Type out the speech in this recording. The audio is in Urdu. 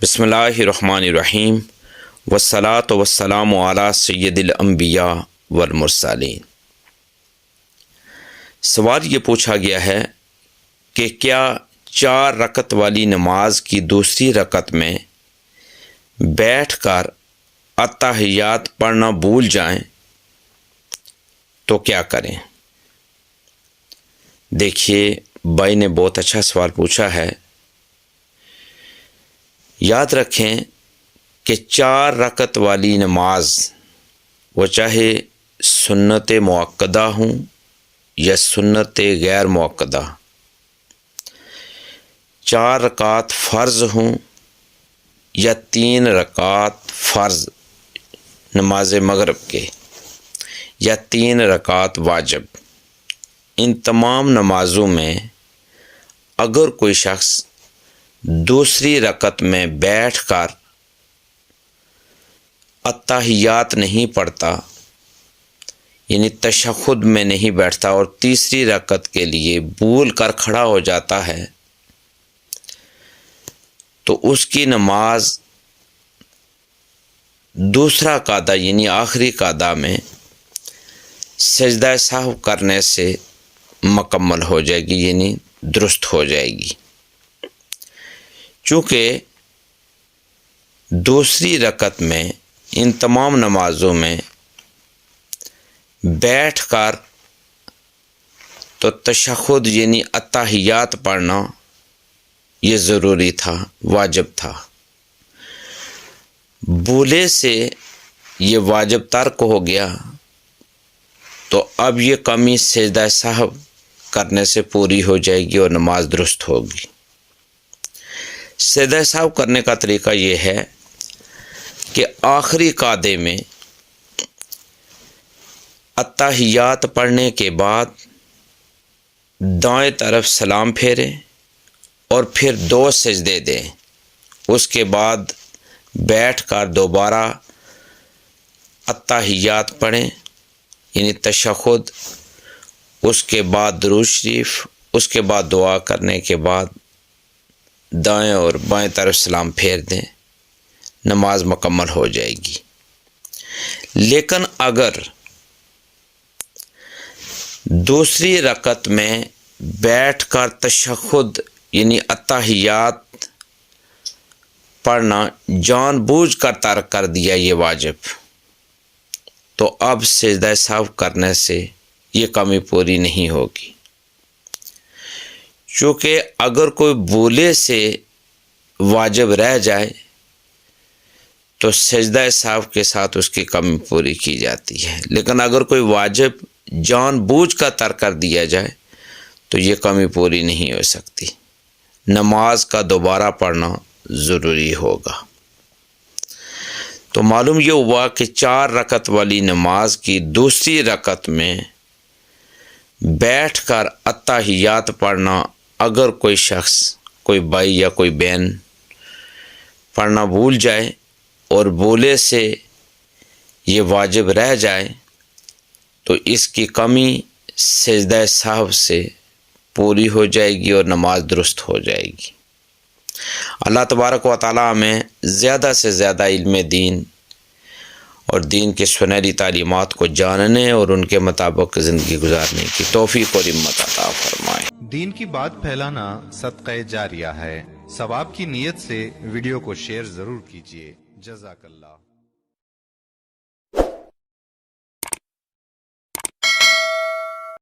بسم اللہ الرحمن الرحیم والصلاۃ والسلام علی سید الانبیاء والمرسلین۔ سوال یہ پوچھا گیا ہے کہ کیا 4 رکعت والی نماز کی دوسری رکعت میں بیٹھ کر اتحیات پڑھنا بھول جائیں تو کیا کریں؟ دیکھیے، بھائی نے بہت اچھا سوال پوچھا ہے۔ یاد رکھیں کہ 4 رکعت والی نماز وہ چاہے سنت مؤکدہ ہوں یا سنت غیر مؤکدہ، 4 رکعت فرض ہوں یا 3 رکعت فرض نماز مغرب کے یا 3 رکعت واجب، ان تمام نمازوں میں اگر کوئی شخص دوسری رکعت میں بیٹھ کر اتحیات نہیں پڑھتا، یعنی تشہد میں نہیں بیٹھتا اور تیسری رکعت کے لیے بھول کر کھڑا ہو جاتا ہے، تو اس کی نماز دوسرا قاعدہ یعنی آخری قاعدہ میں سجدہ سہو کرنے سے مکمل ہو جائے گی، یعنی درست ہو جائے گی۔ چونکہ دوسری رکعت میں ان تمام نمازوں میں بیٹھ کر تو تشہد یعنی اتحیات پڑھنا یہ ضروری تھا، واجب تھا۔ بھولے سے یہ واجب ترک ہو گیا تو اب یہ کمی سجدہ سہو کرنے سے پوری ہو جائے گی اور نماز درست ہوگی۔ سجدہ سہو کرنے کا طریقہ یہ ہے کہ آخری قاعدے میں اتحیات پڑھنے کے بعد دائیں طرف سلام پھیریں اور پھر 2 سجدے دیں، اس کے بعد بیٹھ کر دوبارہ اتحیات پڑھیں یعنی تشہد، اس کے بعد درود شریف، اس کے بعد دعا کرنے کے بعد دائیں اور بائیں طرف سلام پھیر دیں، نماز مکمل ہو جائے گی۔ لیکن اگر دوسری رکعت میں بیٹھ کر تشہد یعنی اتحیات پڑھنا جان بوجھ کر ترک کر دیا یہ واجب، تو اب سجدہ سہو کرنے سے یہ کمی پوری نہیں ہوگی۔ چونکہ اگر کوئی بھولے سے واجب رہ جائے تو سجدہ سہو کے ساتھ اس کی کمی پوری کی جاتی ہے، لیکن اگر کوئی واجب جان بوجھ کر ترک کر دیا جائے تو یہ کمی پوری نہیں ہو سکتی، نماز کا دوبارہ پڑھنا ضروری ہوگا۔ تو معلوم یہ ہوا کہ 4 رکعت والی نماز کی دوسری رکعت میں بیٹھ کر اتحیات پڑھنا اگر کوئی شخص، کوئی بھائی یا کوئی بہن پڑھنا بھول جائے اور بھولے سے یہ واجب رہ جائے تو اس کی کمی سجدہ سہو سے پوری ہو جائے گی اور نماز درست ہو جائے گی۔ اللہ تبارک و تعالی ہمیں زیادہ سے زیادہ علم دین اور دین کے سنہری تعلیمات کو جاننے اور ان کے مطابق زندگی گزارنے کی توفیق اور ہمت عطا فرمائے۔ دین کی بات پھیلانا صدقہ جاریہ ہے، ثواب کی نیت سے ویڈیو کو شیئر ضرور کیجیے۔ جزاک اللہ۔